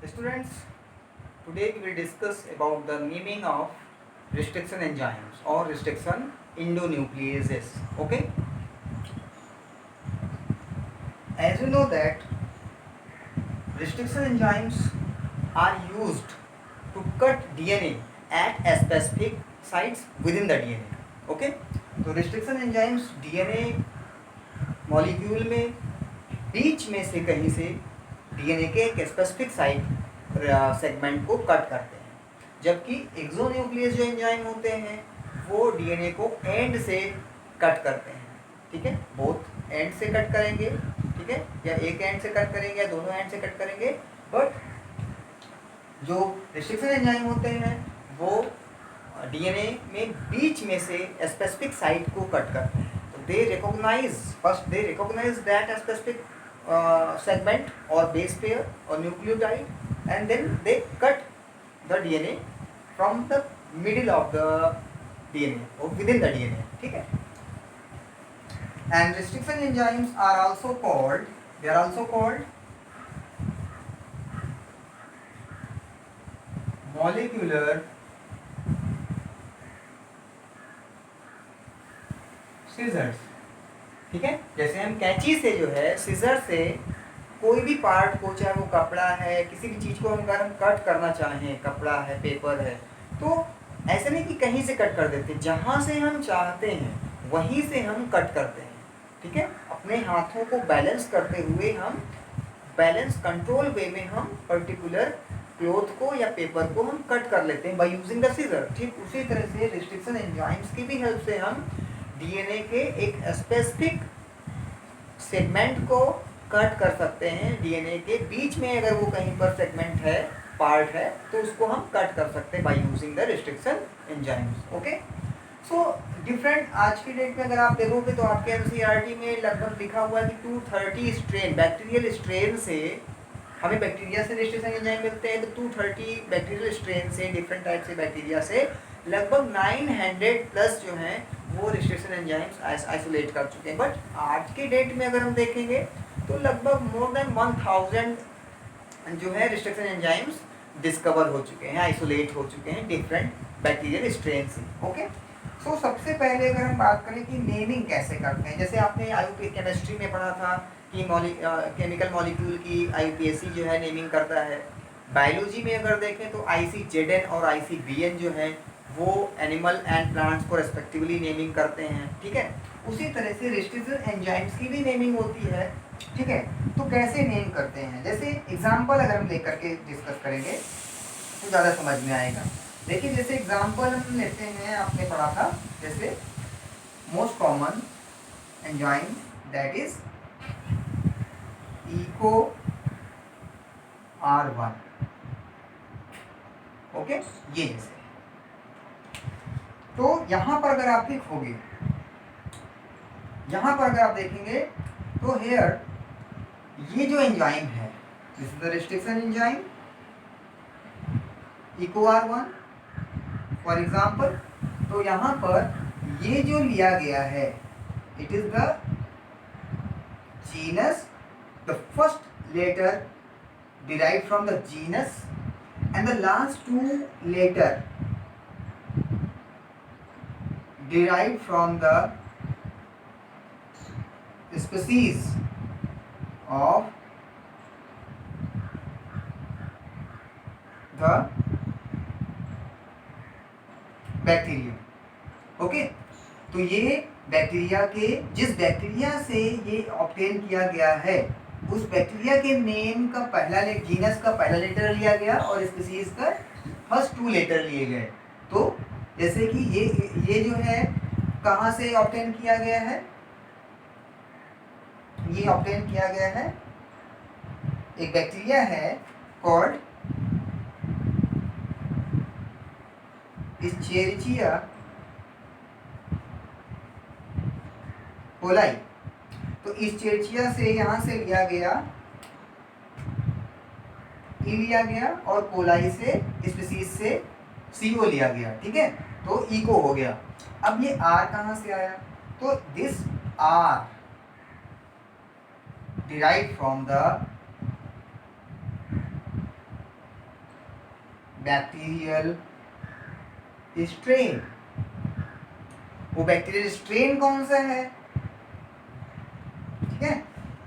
Students, today we will discuss about the naming of restriction enzymes or restriction endonucleases. Okay, as you know that restriction enzymes are used to cut DNA at specific sites within the DNA. Okay, तो restriction enzymes DNA molecule में बीच में से कहीं से DNA के एक specific site segment को cut करते हैं, जबकि एक्सोन्यूक्लियस जो एंजाइम होते हैं वो डीएनए को एंड से कट करते हैं. ठीक है, बोथ एंड से कट करेंगे. ठीक है, या एक एंड से कट करेंगे या दोनों एंड से कट करेंगे. बट जो रिस्ट्रिक्शन एंजाइम होते हैं वो डीएनए में बीच में से स्पेसिफिक साइट को कट करते हैं. They recognize that a specific segment or base pair or nucleotide, and then they cut the DNA from the middle of the DNA or within the DNA. ठीक है. And restriction enzymes are also called molecular scissors. ठीक है, जैसे हम कैंची से जो है सीजर से कोई भी पार्ट को, चाहे वो कपड़ा है, किसी भी चीज़ को हम अगर हम कट करना चाहें, कपड़ा है, पेपर है, तो ऐसे नहीं कि कहीं से कट कर देते, जहाँ से हम चाहते हैं वहीं से हम कट करते हैं. ठीक है, अपने हाथों को बैलेंस करते हुए हम बैलेंस कंट्रोल वे में हम पर्टिकुलर क्लॉथ को या पेपर को हम कट कर लेते हैं बाय यूजिंग द सीजर. ठीक उसी तरह से रिस्ट्रिक्शन एंजाइम्स की भी हेल्प से हम डीएनए के एक स्पेसिफिक सेगमेंट को कट कर सकते हैं. डीएनए के बीच में अगर वो कहीं पर सेगमेंट है, पार्ट है, तो उसको हम कट कर सकते हैं by using the restriction enzymes. Okay, so different आज की डेट में अगर आप देखोगे तो आपके एनसीईआरटी में लगभग लिखा हुआ है कि 230 स्ट्रेन बैक्टीरियल स्ट्रेन से हमें बैक्टीरिया से रिस्ट्रिक्शन एंजाइम मिलते हैं. तो 230 बैक्टीरियल स्ट्रेन से, डिफरेंट टाइप से बैक्टीरिया से लगभग 900 प्लस जो हैं वो रिस्ट्रिक्शन एंजाइम्स आइसोलेट कर चुके हैं. बट आज के डेट में अगर हम देखेंगे तो लगभग मोर देन 1000 जो है रिस्ट्रिक्शन एंजाइम्स डिस्कवर हो चुके हैं, आइसोलेट हो चुके हैं डिफरेंट बैक्टीरियल स्ट्रेन से. ओके, सो सबसे पहले अगर हम बात करें कि नेमिंग कैसे करते हैं, जैसे आपने आईयूपी केमिस्ट्री में पढ़ा था कि केमिकल मॉलिक्यूल की आईयूपीएसी जो है नेमिंग करता है. बायोलॉजी में अगर देखें तो ICZN और ICVN जो है वो एनिमल एंड प्लांट्स को रेस्पेक्टिवली नेमिंग करते हैं. ठीक है, उसी तरह से रिस्ट्रिक्शन एंजाइम्स की भी नेमिंग होती है. ठीक है, तो कैसे नेम करते हैं, जैसे एग्जांपल अगर हम लेकर के डिस्कस करेंगे तो ज़्यादा समझ में आएगा. देखिए, जैसे एग्जांपल हम लेते हैं, आपने पढ़ा था जैसे most common enzyme that is Eco R1. Okay, ये जैसे तो यहाँ पर अगर आप देखोगे, यहाँ पर अगर आप देखेंगे तो हेयर ये जो एंजाइम है this is the restriction enzyme Eco R1 for example. तो यहाँ पर ये जो लिया गया है it is the genus, the first letter derived from the genus and the last two letter derived from the species of the bacteria. Okay, तो ये बैक्टीरिया के जिस बैक्टीरिया से ये ऑब्टेन किया गया है उस बैक्टीरिया के नेम का पहला जीनस का पहला लेटर लिया गया और स्पीसीज का फर्स्ट 2 लेटर लिए गए. तो जैसे कि ये जो है कहाँ से ऑब्टेन किया गया है, ये ऑब्टेन किया गया है, एक बैक्टीरिया है कॉल्ड इस्चेरिचिया कोलाई. तो इस्चेरिचिया से यहाँ से लिया गया, ई लिया गया, और कोलाई से स्पीसीज से CO लिया गया. ठीक है, तो इको हो गया. अब ये R कहाँ से आया, तो this R derived from the bacterial strain. वो बैक्टीरियल स्ट्रेन कौन सा है? ठीक है,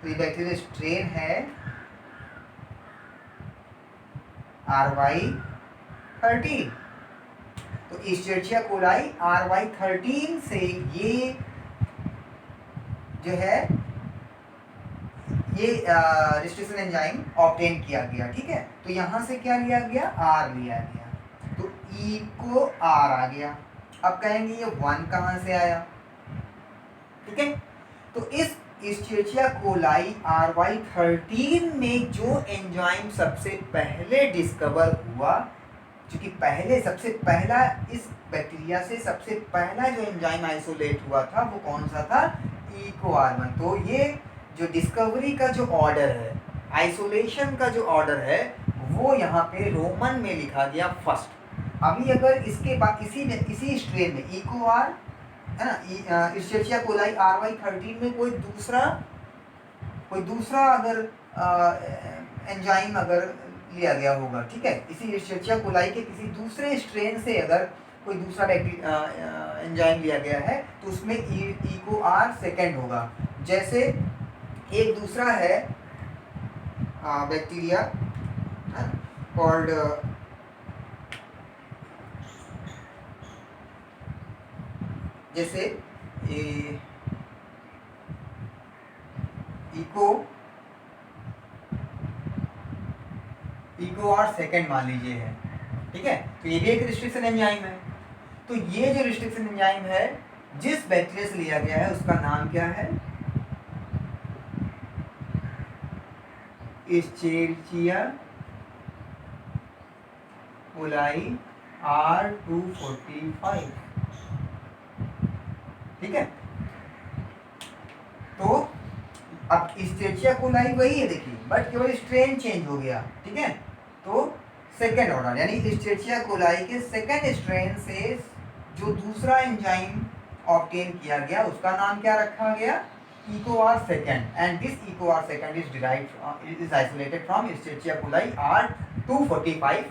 तो ये बैक्टीरियल स्ट्रेन है RY13। तो इस्चेरिचिया कोलाई RY13 से ये जो है ये रिस्ट्रिक्शन एंजाइम ऑब्टेन किया गया। ठीक है, तो यहाँ से क्या लिया गया? R लिया गया, तो E को R आ गया। अब कहेंगे ये 1 कहाँ से आया? ठीक है, तो इस इस्चेरिचिया कोलाई RY13 में जो एंजाइम सबसे पहले डिस्कवर हुआ, क्योंकि पहले सबसे पहला इस बैक्टीरिया से सबसे पहला जो एंजाइम आइसोलेट हुआ था वो कौन सा था? EcoR1। तो ये जो डिस्कवरी का जो ऑर्डर है, आइसोलेशन का जो ऑर्डर है, वो यहाँ पे रोमन में लिखा गया फर्स्ट। अभी अगर इसके बाद इसी स्ट्रेन में EcoR है ना, इस्चेरिचिया कोलाई RY13 में कोई दूसरा अगर एंजाइम अगर लिया गया होगा, ठीक है, इसी इस्चेरिचिया कोलाई के किसी दूसरे स्ट्रेन से अगर कोई दूसरा एंजाइम लिया गया है तो उसमें EcoR सेकेंड होगा। जैसे एक दूसरा है बैक्टीरिया कॉल्ड जैसे EcoR सेकेंड मान लीजिए है। ठीक है, तो ये भी एक रिस्ट्रिक्शन एंजाइम है। तो ये जो रिस्ट्रिक्शन एंजाइम है जिस बैक्टीरिया से लिया गया है उसका नाम क्या है? इस्चेरिचिया कोलाई R245। ठीक है, तो अब इस्चेरिचिया कोलाई वही है देखिए, बट केवल स्ट्रेन चेंज हो गया। ठीक है, तो सेकेंड ऑर्डर यानी इस्चेरिचिया कोलाई के सेकेंड स्ट्रेन से जो दूसरा एंजाइम ऑब्टेन किया गया उसका नाम क्या रखा गया? EcoR second. And this EcoR second is derived is isolated from Escherichia coli R245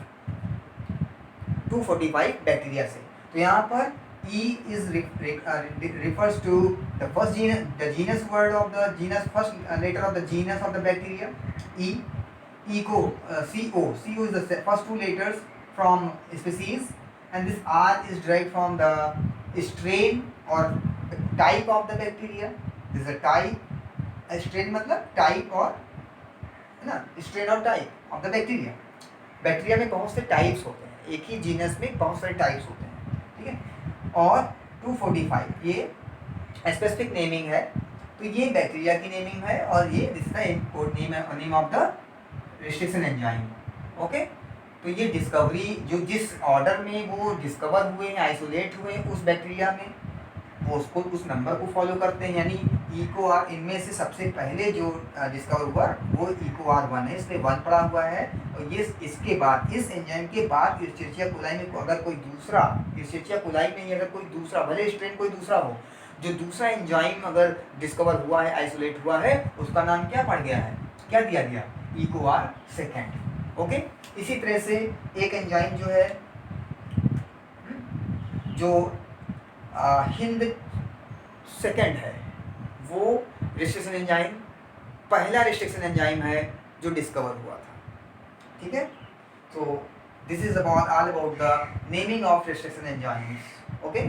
bacteria से। तो यहाँ पर E is refers to the first genus, the genus word of the genus, first letter of the genus of the bacteria. CO is the first two letters from species, and this R is derived from the strain or type of the bacteria. This is a type, a strain मतलब type और है ना, strain और type of the bacteria. Bacteria में बहुत से types होते हैं, एक ही जीनस में बहुत सारे टाइप्स होते हैं। ठीक है, और 245 ये स्पेसिफिक नेमिंग है, तो ये बैक्टीरिया की नेमिंग है और ये इसका कोड नेम है, name of the restriction enzyme. Okay, तो ये डिस्कवरी जो जिस ऑर्डर में वो डिस्कवर हुए हैं, आइसोलेट हुए हैं उस बैक्टीरिया में, वो उसको उस नंबर को फॉलो करते हैं। यानी EcoR इनमें से सबसे पहले जो डिस्कवर हुआ वो EcoR1 है, इसलिए 1 पड़ा हुआ है। और ये इसके बाद इस एंजाइम के बाद इस्चेरिचिया कोलाई में अगर कोई दूसरा, इस्चेरिचिया कोलाई में ही अगर कोई दूसरा, भले स्ट्रेन कोई दूसरा हो, जो दूसरा एंजाइम अगर डिस्कवर हुआ है, आइसोलेट हुआ है, उसका नाम क्या पड़ गया है, क्या दिया गया? EcoR second. ओके, इसी तरह से एक एंजाइम जो है जो हिंद सेकेंड है, वो रिस्ट्रिक्शन एंजाइम पहला रिस्ट्रिक्शन एंजाइम है जो डिस्कवर हुआ था। ठीक है, तो this is about all about the naming of restriction enzymes. Okay.